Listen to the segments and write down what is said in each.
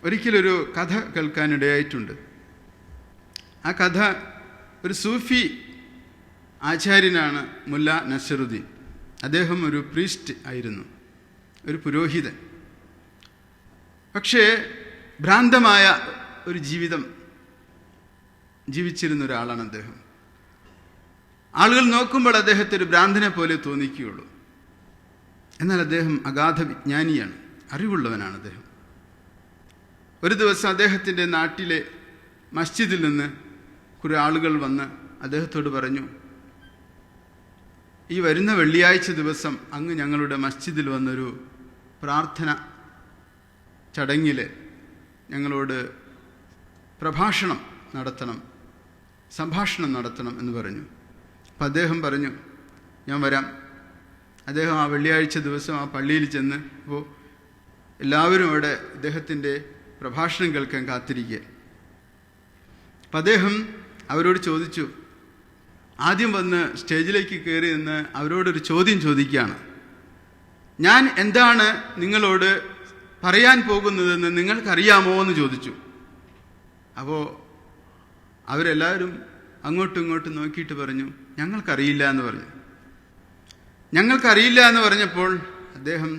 ഒരിക്കലൊരു കഥ കേൾക്കാനിടയായിട്ടുണ്ട്. ആ കഥ ഒരു സൂഫി ആചാര്യനാണ് മുല്ല നസറുദ്ദീൻ. അദ്ദേഹം ഒരു പ്രീസ്റ്റ് ആയിരുന്നു, ഒരു പുരോഹിതൻ. പക്ഷേ ഭ്രാന്തമായ ഒരു ജീവിതം ജീവിച്ചിരുന്ന ഒരാളാണ് അദ്ദേഹം. ആളുകൾ നോക്കുമ്പോൾ അദ്ദേഹത്തെ ഒരു ഭ്രാന്തനെ പോലെ തോന്നിക്കുകയുള്ളൂ. എന്നാൽ അദ്ദേഹം അഗാധ വിജ്ഞാനിയാണ്, അറിവുള്ളവനാണ് അദ്ദേഹം. ഒരു ദിവസം അദ്ദേഹത്തിൻ്റെ നാട്ടിലെ മസ്ജിദിൽ നിന്ന് കുറേ ആളുകൾ വന്ന് അദ്ദേഹത്തോട് പറഞ്ഞു, ഈ വരുന്ന വെള്ളിയാഴ്ച ദിവസം അങ്ങ് ഞങ്ങളുടെ മസ്ജിദിൽ വന്നൊരു പ്രാർത്ഥന ചടങ്ങിൽ ഞങ്ങളോട് സംഭാഷണം നടത്തണം എന്ന് പറഞ്ഞു. അപ്പം അദ്ദേഹം പറഞ്ഞു, ഞാൻ വരാം. അദ്ദേഹം ആ വെള്ളിയാഴ്ച ദിവസം ആ പള്ളിയിൽ ചെന്ന് അപ്പോൾ എല്ലാവരും അവിടെ അദ്ദേഹത്തിൻ്റെ പ്രഭാഷണം കേൾക്കാൻ കാത്തിരിക്കുക. അപ്പം അദ്ദേഹം അവരോട് ചോദിച്ചു, ആദ്യം വന്ന് സ്റ്റേജിലേക്ക് കയറി നിന്ന് അവരോടൊരു ചോദ്യം ചോദിക്കുകയാണ്. ഞാൻ എന്താണ് നിങ്ങളോട് പറയാൻ പോകുന്നതെന്ന് നിങ്ങൾക്കറിയാമോ എന്ന് ചോദിച്ചു. അപ്പോൾ അവരെല്ലാവരും അങ്ങോട്ടും ഇങ്ങോട്ടും നോക്കിയിട്ട് പറഞ്ഞു, ഞങ്ങൾക്കറിയില്ല എന്ന് പറഞ്ഞു. ഞങ്ങൾക്കറിയില്ല എന്ന് പറഞ്ഞപ്പോൾ അദ്ദേഹം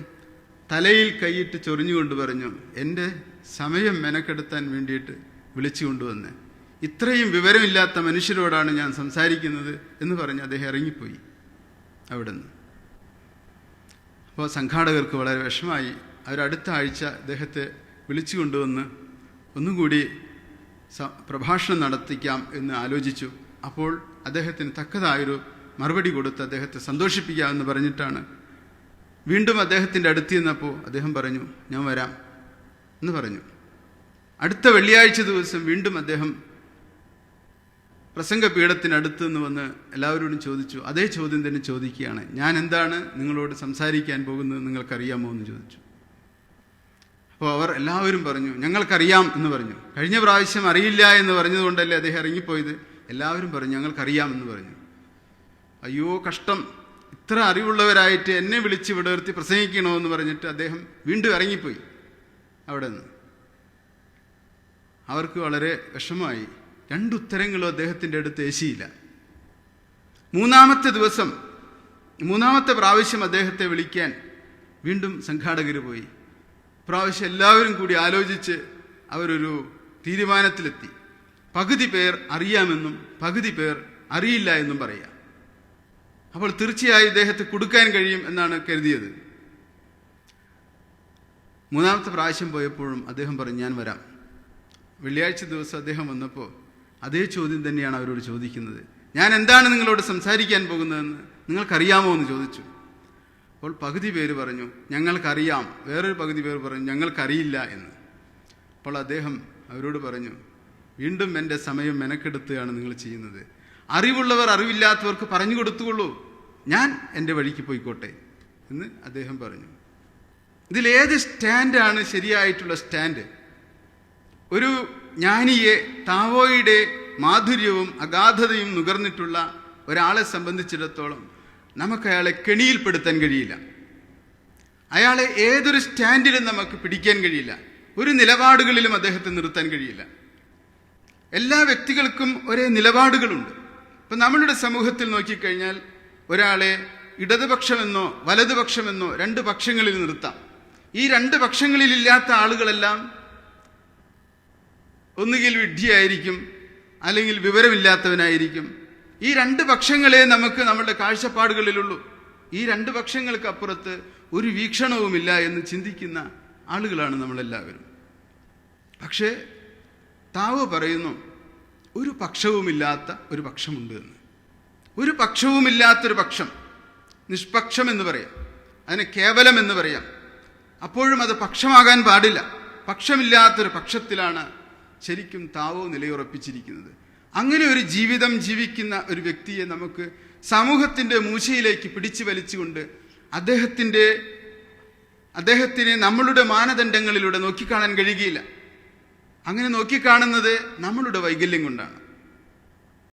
തലയിൽ കൈയിട്ട് ചൊറിഞ്ഞുകൊണ്ട് പറഞ്ഞു, എൻ്റെ സമയം മെനക്കെടുത്താൻ വേണ്ടിയിട്ട് വിളിച്ചു കൊണ്ടുവന്ന് ഇത്രയും വിവരമില്ലാത്ത മനുഷ്യരോടാണ് ഞാൻ സംസാരിക്കുന്നത് എന്ന് പറഞ്ഞ് അദ്ദേഹം ഇറങ്ങിപ്പോയി അവിടെ നിന്ന്. അപ്പോൾ സംഘാടകർക്ക് വളരെ വിഷമായി. അവരടുത്ത ആഴ്ച അദ്ദേഹത്തെ വിളിച്ചു കൊണ്ടുവന്ന് ഒന്നുകൂടി പ്രഭാഷണം നടത്തിക്കാം എന്ന് ആലോചിച്ചു. അപ്പോൾ അദ്ദേഹത്തിന് തക്കതായൊരു മറുപടി കൊടുത്ത് അദ്ദേഹത്തെ സന്തോഷിപ്പിക്കാമെന്ന് പറഞ്ഞിട്ടാണ് വീണ്ടും അദ്ദേഹത്തിൻ്റെ അടുത്ത് ചെന്നപ്പോൾ അദ്ദേഹം പറഞ്ഞു, ഞാൻ വരാം എന്ന് പറഞ്ഞു. അടുത്ത വെള്ളിയാഴ്ച ദിവസം വീണ്ടും അദ്ദേഹം പ്രസംഗപീഠത്തിനടുത്ത് നിന്ന് വന്ന് എല്ലാവരോടും ചോദിച്ചു. അതേ ചോദ്യം തന്നെ ചോദിക്കുകയാണ്, ഞാൻ എന്താണ് നിങ്ങളോട് സംസാരിക്കാൻ പോകുന്നത് നിങ്ങൾക്കറിയാമോ എന്ന് ചോദിച്ചു. അപ്പോൾ അവർ എല്ലാവരും പറഞ്ഞു, ഞങ്ങൾക്കറിയാം എന്ന് പറഞ്ഞു. കഴിഞ്ഞ പ്രാവശ്യം അറിയില്ല എന്ന് പറഞ്ഞതുകൊണ്ടല്ലേ അദ്ദേഹം ഇറങ്ങിപ്പോയത്. എല്ലാവരും പറഞ്ഞു, ഞങ്ങൾക്കറിയാം എന്ന് പറഞ്ഞു. അയ്യോ കഷ്ടം, ഇത്ര അറിവുള്ളവരായിട്ട് എന്നെ വിളിച്ച് വിടർത്തി പ്രസംഗിക്കണമെന്ന് പറഞ്ഞിട്ട് അദ്ദേഹം വീണ്ടും ഇറങ്ങിപ്പോയി അവിടെ നിന്ന്. അവർക്ക് വളരെ വിഷമമായി. രണ്ടുത്തരങ്ങളും അദ്ദേഹത്തിൻ്റെ അടുത്ത് ഏശിയില്ല. മൂന്നാമത്തെ പ്രാവശ്യം അദ്ദേഹത്തെ വിളിക്കാൻ വീണ്ടും സംഘാടകർ പോയി. പ്രാവശ്യം എല്ലാവരും കൂടി ആലോചിച്ച് അവരൊരു തീരുമാനത്തിലെത്തി. പകുതി പേർ അറിയാമെന്നും പകുതി പേർ അറിയില്ല എന്നും പറയാം. അപ്പോൾ തീർച്ചയായും ഇദ്ദേഹത്തെ കൊടുക്കാൻ കഴിയും എന്നാണ് കരുതിയത്. മൂന്നാമത്തെ പ്രാവശ്യം പോയപ്പോഴും അദ്ദേഹം പറഞ്ഞു, ഞാൻ വരാം. വെള്ളിയാഴ്ച ദിവസം അദ്ദേഹം വന്നപ്പോൾ അതേ ചോദ്യം തന്നെയാണ് അവരോട് ചോദിക്കുന്നത്. ഞാൻ എന്താണ് നിങ്ങളോട് സംസാരിക്കാൻ പോകുന്നതെന്ന് നിങ്ങൾക്കറിയാമോ എന്ന് ചോദിച്ചു. അപ്പോൾ പകുതി പേര് പറഞ്ഞു, ഞങ്ങൾക്കറിയാം. വേറൊരു പകുതി പേർ പറഞ്ഞു, ഞങ്ങൾക്കറിയില്ല എന്ന്. അപ്പോൾ അദ്ദേഹം അവരോട് പറഞ്ഞു, വീണ്ടും എൻ്റെ സമയം മെനക്കെടുത്തുകയാണ് നിങ്ങൾ ചെയ്യുന്നത്. അറിവുള്ളവർ അറിവില്ലാത്തവർക്ക് പറഞ്ഞു കൊടുത്തുകൊള്ളൂ, ഞാൻ എൻ്റെ വഴിക്ക് പോയിക്കോട്ടെ എന്ന് അദ്ദേഹം പറഞ്ഞു. ഇതിലേത് സ്റ്റാൻഡാണ് ശരിയായിട്ടുള്ള സ്റ്റാൻഡ്? ഒരു ജ്ഞാനിയെ താവോയുടെ മാധുര്യവും അഗാധതയും നുകർന്നിട്ടുള്ള ഒരാളെ സംബന്ധിച്ചിടത്തോളം നമുക്ക് അയാളെ കെണിയിൽപ്പെടുത്താൻ കഴിയില്ല. അയാളെ ഏതൊരു സ്റ്റാൻഡിലും നമുക്ക് പിടിക്കാൻ കഴിയില്ല. ഒരു നിലപാടുകളിലും അദ്ദേഹത്തെ നിർത്താൻ കഴിയില്ല. എല്ലാ വ്യക്തികൾക്കും ഒരേ നിലപാടുകളുണ്ട്. ഇപ്പം നമ്മളുടെ സമൂഹത്തിൽ നോക്കിക്കഴിഞ്ഞാൽ ഒരാളെ ഇടതുപക്ഷമെന്നോ വലതുപക്ഷമെന്നോ രണ്ട് പക്ഷങ്ങളിൽ നിർത്താം. ഈ രണ്ട് പക്ഷങ്ങളിലില്ലാത്ത ആളുകളെല്ലാം ഒന്നുകിൽ വിഡ്ഢിയായിരിക്കും, അല്ലെങ്കിൽ വിവരമില്ലാത്തവനായിരിക്കും. ഈ രണ്ട് പക്ഷങ്ങളെ നമുക്ക് നമ്മുടെ കാഴ്ചപ്പാടുകളിലുള്ളൂ. ഈ രണ്ട് പക്ഷങ്ങൾക്ക് അപ്പുറത്ത് ഒരു വീക്ഷണവുമില്ല എന്ന് ചിന്തിക്കുന്ന ആളുകളാണ് നമ്മളെല്ലാവരും. പക്ഷേ താവോ പറയുന്നു, ഒരു പക്ഷവുമില്ലാത്ത ഒരു പക്ഷമുണ്ട് എന്ന്. ഒരു പക്ഷവുമില്ലാത്തൊരു പക്ഷം, നിഷ്പക്ഷം എന്ന് പറയാം, അതിനെ കേവലം എന്ന് പറയാം. അപ്പോഴും അത് പക്ഷമാകാൻ പാടില്ല. പക്ഷമില്ലാത്തൊരു പക്ഷത്തിലാണ് ശരിക്കും താവോ നിലയുറപ്പിച്ചിരിക്കുന്നത്. അങ്ങനെ ഒരു ജീവിതം ജീവിക്കുന്ന ഒരു വ്യക്തിയെ നമുക്ക് സമൂഹത്തിൻ്റെ മൂശയിലേക്ക് പിടിച്ചു വലിച്ചുകൊണ്ട് അദ്ദേഹത്തിനെ നമ്മളുടെ മാനദണ്ഡങ്ങളിലൂടെ നോക്കിക്കാണാൻ കഴിയുകയില്ല. അങ്ങനെ നോക്കിക്കാണുന്നത് നമ്മളുടെ വൈകല്യം കൊണ്ടാണ്.